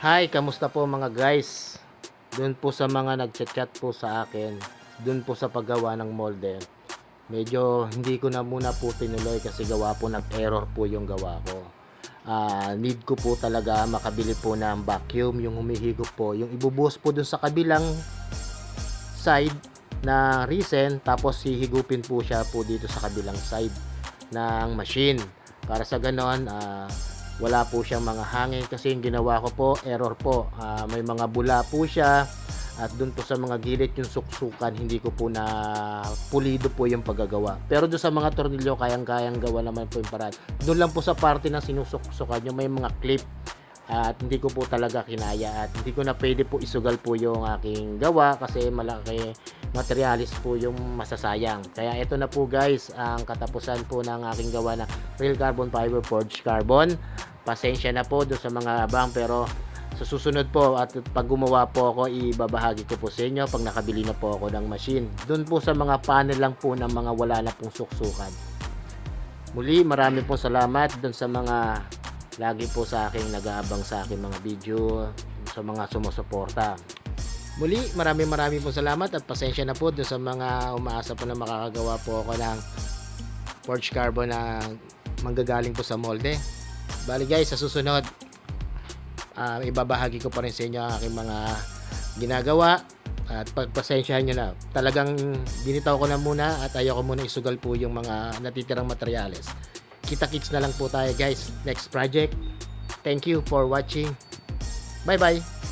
Hi, kamusta po mga guys? Doon po sa mga nagchat-chat po sa akin, doon po sa paggawa ng molde. Medyo hindi ko na muna po tinuloy kasi gawa po nag-error po yung gawa ko. Need ko po talaga makabili po ng vacuum, yung humihigop po, yung ibubuhos po doon sa kabilang side na resin, tapos hihigupin po siya po dito sa kabilang side ng machine. Para sa ganon, wala po siyang mga hangin kasi yung ginawa ko po error po, may mga bula po siya at dun po sa mga gilid yung suksukan hindi ko po na pulido po yung paggagawa, pero doon sa mga tornilyo kayang gawa naman po yung paraan. Doon lang po sa parte na sinusuksukan yung may mga clip at hindi ko po talaga kinaya at hindi ko na pwede po isugal po yung aking gawa kasi malaki materialis po yung masasayang. Kaya ito na po guys ang katapusan po ng aking gawa na real carbon fiber forged carbon. Pasensya na po doon sa mga abang, pero sa susunod po at pag gumawa po ako, ibabahagi ko po sa inyo pag nakabili na po ako ng machine. Doon po sa mga panel lang po ng mga wala na pong suksukan. Muli marami pong salamat doon sa mga lagi po sa aking nag-aabang sa aking mga video, sa mga sumusuporta. Muli maraming pong salamat at pasensya na po doon sa mga umaasa po na makakagawa po ako ng forged carbon na manggagaling po sa molde. Bali guys, sa susunod ibabahagi ko pa rin sa inyo ang aking mga ginagawa at pagpasensyahan nyo na. Talagang binitaw ko na muna at ayoko muna isugal po yung mga natitirang materyales. Kita-kits na lang po tayo guys next project. Thank you for watching. Bye bye.